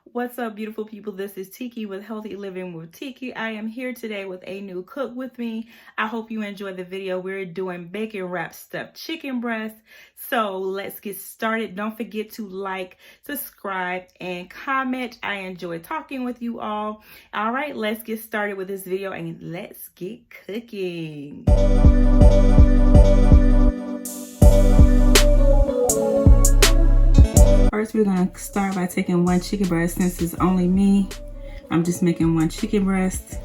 What's up, beautiful people? This is Tiki with Healthy Living with Tiki. I am here today with a new cook with me. I hope you enjoyed the video. We're doing bacon wrapped stuffed chicken breast. So let's get started. Don't forget to like, subscribe, and comment. I enjoy talking with you all. All right, let's get started with this video and let's get cooking. First, we're going to start by taking one chicken breast. Since it's only me, I'm just making one chicken breast.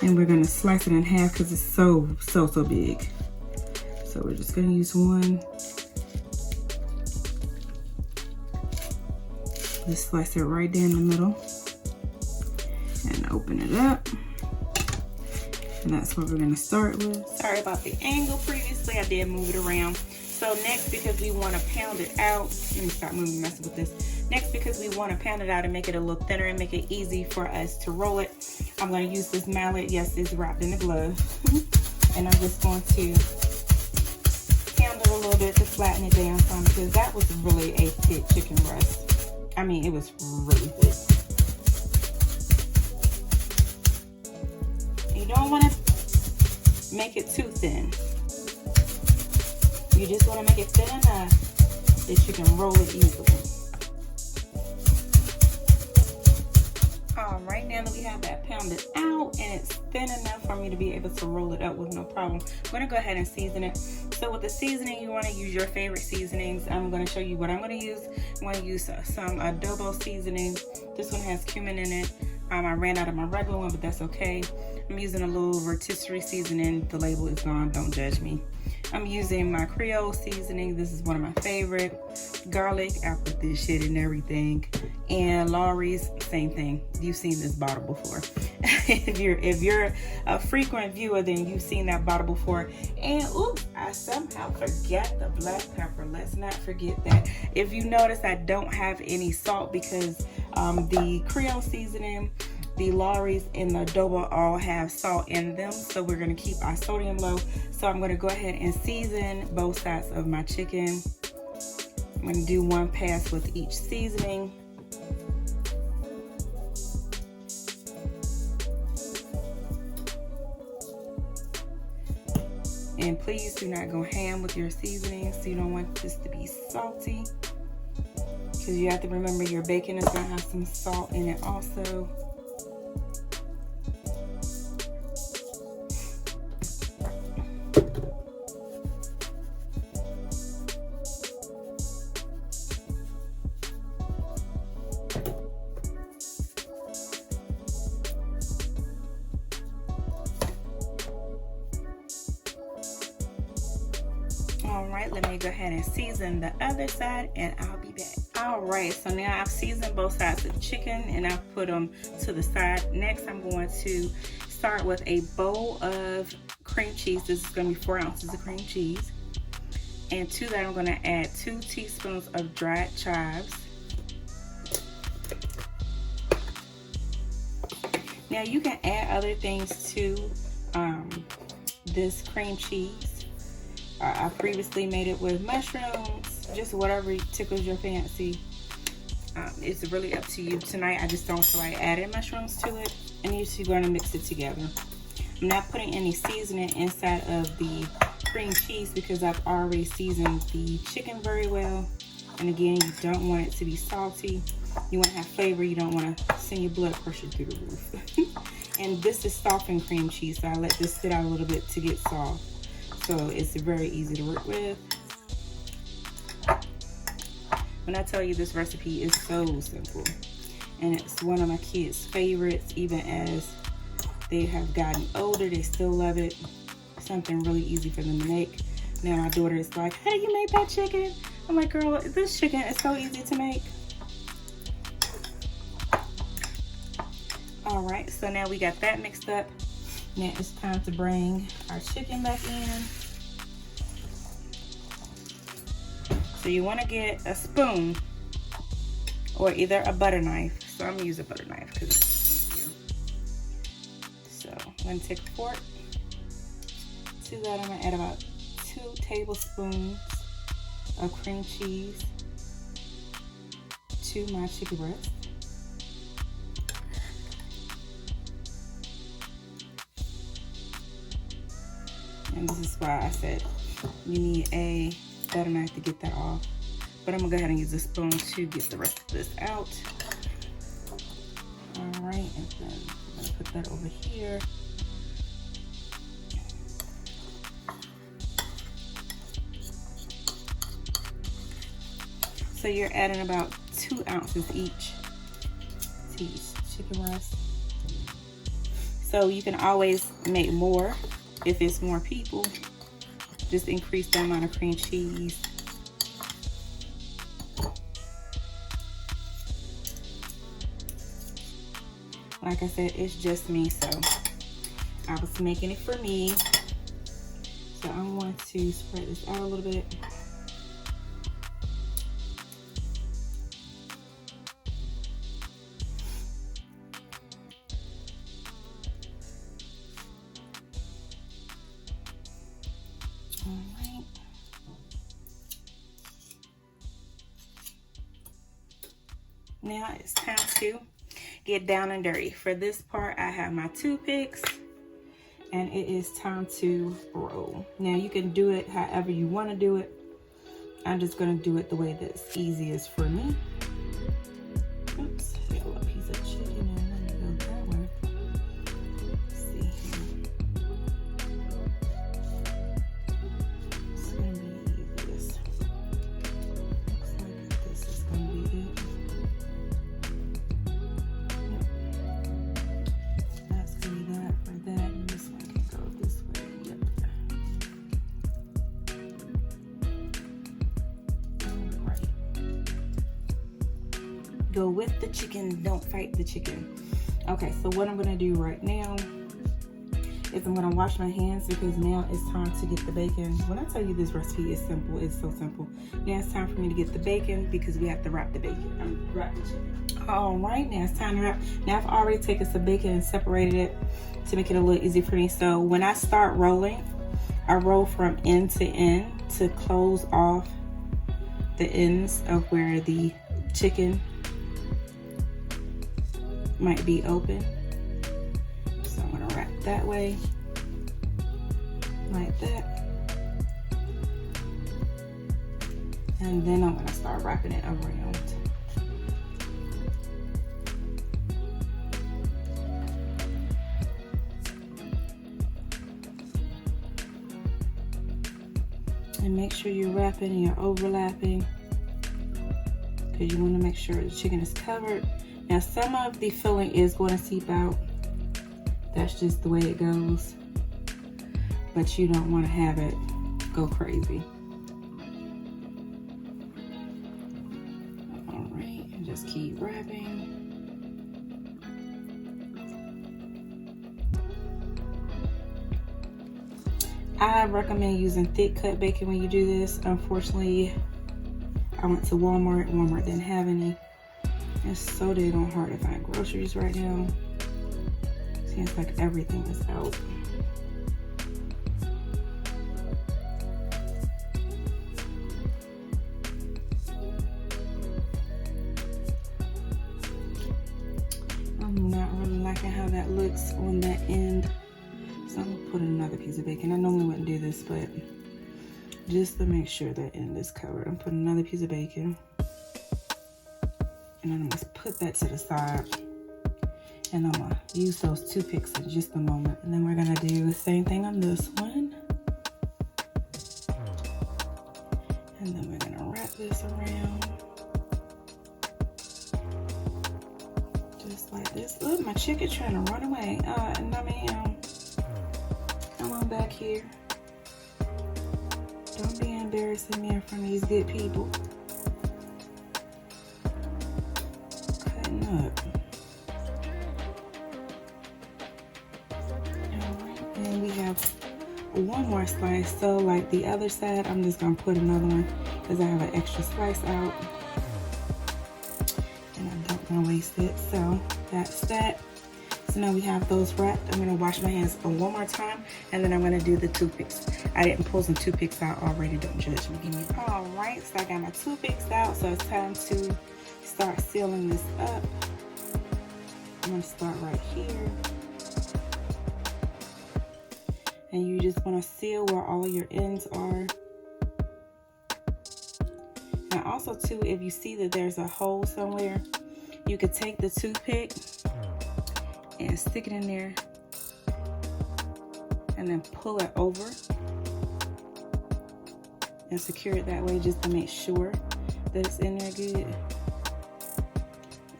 And we're going to slice it in half because it's so big. So we're just going to use one. Just slice it right down the middle. And open it up. And that's what we're going to start with. Sorry about the angle previously. I did move it around. So next, because we want to pound it out, let me stop moving, messing with this. Next, because we want to pound it out and make it a little thinner and make it easy for us to roll it, I'm going to use this mallet. Yes, it's wrapped in a glove. And I'm just going to pound it a little bit to flatten it down some, because that was really a thick chicken breast. I mean, it was really thick. You don't want to make it too thin. You just want to make it thin enough that you can roll it easily. All right, now that we have that pounded out and it's thin enough for me to be able to roll it up with no problem, I'm going to go ahead and season it. So with the seasoning, you want to use your favorite seasonings. I'm going to show you what I'm going to use. I'm going to use some adobo seasoning. This one has cumin in it. I ran out of my regular one, but that's okay. I'm using a little rotisserie seasoning. The label is gone, don't judge me. I'm using my Creole seasoning. This is one of my favorite. Garlic, I put this shit in everything. And Lawry's, same thing. You've seen this bottle before. if you're a frequent viewer, then you've seen that bottle before. And oops, I somehow forgot the black pepper. Let's not forget that. If you notice, I don't have any salt because the Creole seasoning, the Lawry's, and the adobo all have salt in them, so we're going to keep our sodium low. So I'm going to go ahead and season both sides of my chicken. I'm going to do one pass with each seasoning. And please do not go ham with your seasonings. So you don't want this to be salty, because you have to remember your bacon is going to have some salt in it also. All right, let me go ahead and season the other side and I'll be back. All right, so now I've seasoned both sides of the chicken and I've put them to the side. Next, I'm going to start with a bowl of cream cheese. This is going to be 4 ounces of cream cheese. And to that, I'm going to add 2 teaspoons of dried chives. Now, you can add other things to this cream cheese. I previously made it with mushrooms, just whatever tickles your fancy. It's really up to you. Tonight, I just don't feel like adding mushrooms to it, and you're just going to mix it together. I'm not putting any seasoning inside of the cream cheese because I've already seasoned the chicken very well. And again, you don't want it to be salty. You want to have flavor. You don't want to send your blood pressure through the roof. And this is softened cream cheese, so I let this sit out a little bit to get soft. So it's very easy to work with. When I tell you, this recipe is so simple, and it's one of my kids' favorites. Even as they have gotten older, they still love it. Something really easy for them to make. Now my daughter is like, how do you make that chicken? I'm like, girl, this chicken is so easy to make. All right, so now we got that mixed up. Now it's time to bring our chicken back in. So you want to get a spoon or either a butter knife. So I'm going to use a butter knife because it's easier. So I'm going to take a fork. To that, I'm going to add about 2 tablespoons of cream cheese, to my chicken breast. And this is why I said you need a butter knife to get that off. But I'm gonna go ahead and use a spoon to get the rest of this out. All right, and then I'm gonna put that over here. So you're adding about 2 ounces each to each chicken breast. So you can always make more if it's more people. Just increase the amount of cream cheese. Like I said, it's just me, so I was making it for me. So I want to spread this out a little bit. Alright. Now it's time to get down and dirty. For this part, I have my toothpicks, and it is time to roll. Now you can do it however you want to do it. I'm just going to do it the way that's easiest for me. Oops, I got a little piece of chicken and I want to go that way. Let's see here. It's going to be the easiest. Looks like this is going to be it. That's going to be that for that, and this one can go this way. Yep. Go with the chicken, don't fight the chicken. Okay, so what I'm gonna do right now is I'm gonna wash my hands, because now it's time to get the bacon. When I tell you this recipe is simple, it's so simple. Now it's time for me to get the bacon, because we have to wrap the bacon. Wrap the chicken. All right, now it's time to wrap. Now I've already taken some bacon and separated it to make it a little easy for me. So when I start rolling, I roll from end to end to close off the ends of where the chicken might be open. So I'm gonna wrap that way, like that. And then I'm gonna start wrapping it around. And make sure you're wrapping and you're overlapping, because you want to make sure the chicken is covered. Now some of the filling is going to seep out. That's just the way it goes. But you don't want to have it go crazy. All right, and just keep wrapping. I recommend using thick cut bacon when you do this. Unfortunately, I went to Walmart. Walmart didn't have any. It's so daggone hard to find groceries right now. Seems like everything is out. I'm not really liking how that looks on that end. So I'm gonna put another piece of bacon. I normally wouldn't do this, but just to make sure that end is covered, I'm putting another piece of bacon. And then I'm gonna put that to the side. And I'm gonna use those toothpicks in just a moment. And then we're gonna do the same thing on this one. And then we're gonna wrap this around. Just like this. Look, my chicken trying to run away. And I mean, come on back here. Don't be embarrassing me in front of these good people. Cutting up. Alright, and we have one more slice. So like the other side, I'm just gonna put another one because I have an extra slice out. And I don't wanna waste it. So that's that. So now we have those wrapped. I'm gonna wash my hands one more time, and then I'm gonna do the toothpicks. I didn't pull some toothpicks out already, don't judge me. All right, so I got my toothpicks out, so it's time to start sealing this up. I'm going to start right here. And you just want to seal where all of your ends are. And also too, if you see that there's a hole somewhere, you could take the toothpick and stick it in there and then pull it over and secure it that way, just to make sure that it's in there good.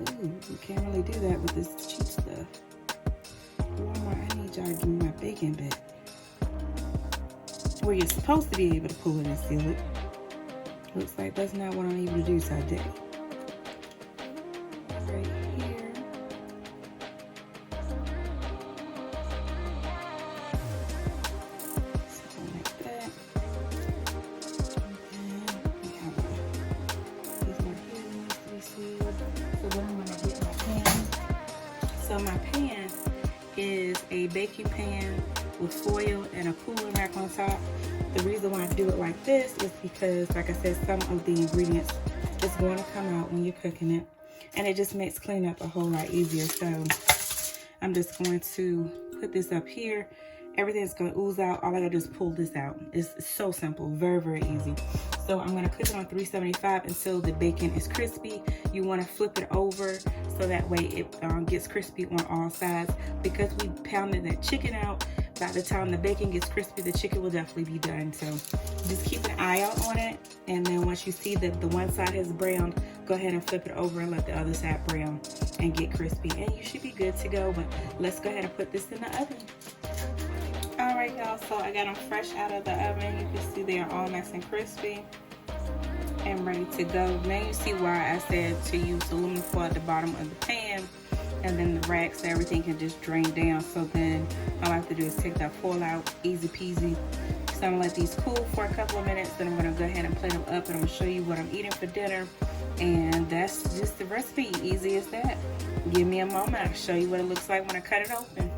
Ooh, you can't really do that with this cheap stuff. Walmart, I need y'all to give me my bacon bit, where you're supposed to be able to pull it and seal it. Looks like that's not what I'm able to do today. Right here. Something like that. And we have these right here that needs to be sealed. So then I'm gonna get my pan. So my pan is a baking pan with foil and a cooling rack on top. The reason why I do it like this is because, like I said, some of the ingredients is going to come out when you're cooking it, and it just makes cleanup a whole lot easier. So I'm just going to put this up here. Everything's going to ooze out. All I gotta do is pull this out. It's so simple, very, very easy. So I'm gonna cook it on 375 until the bacon is crispy. You want to flip it over so that way it gets crispy on all sides. Because we pounded that chicken out, by the time the bacon gets crispy, the chicken will definitely be done. So just keep an eye out on it. And then once you see that the one side has browned, go ahead and flip it over and let the other side brown and get crispy. And you should be good to go. But let's go ahead and put this in the oven. All right, y'all, so I got them fresh out of the oven. You can see they are all nice and crispy and ready to go. Now you see why I said to use aluminum foil at the bottom of the pan, and then the rack so everything can just drain down. So then all I have to do is take that foil out, easy peasy. So I'm gonna let these cool for a couple of minutes, then I'm gonna go ahead and plate them up, and I'm gonna show you what I'm eating for dinner. And that's just the recipe, easy as that. Give me a moment, I'll show you what it looks like when I cut it open.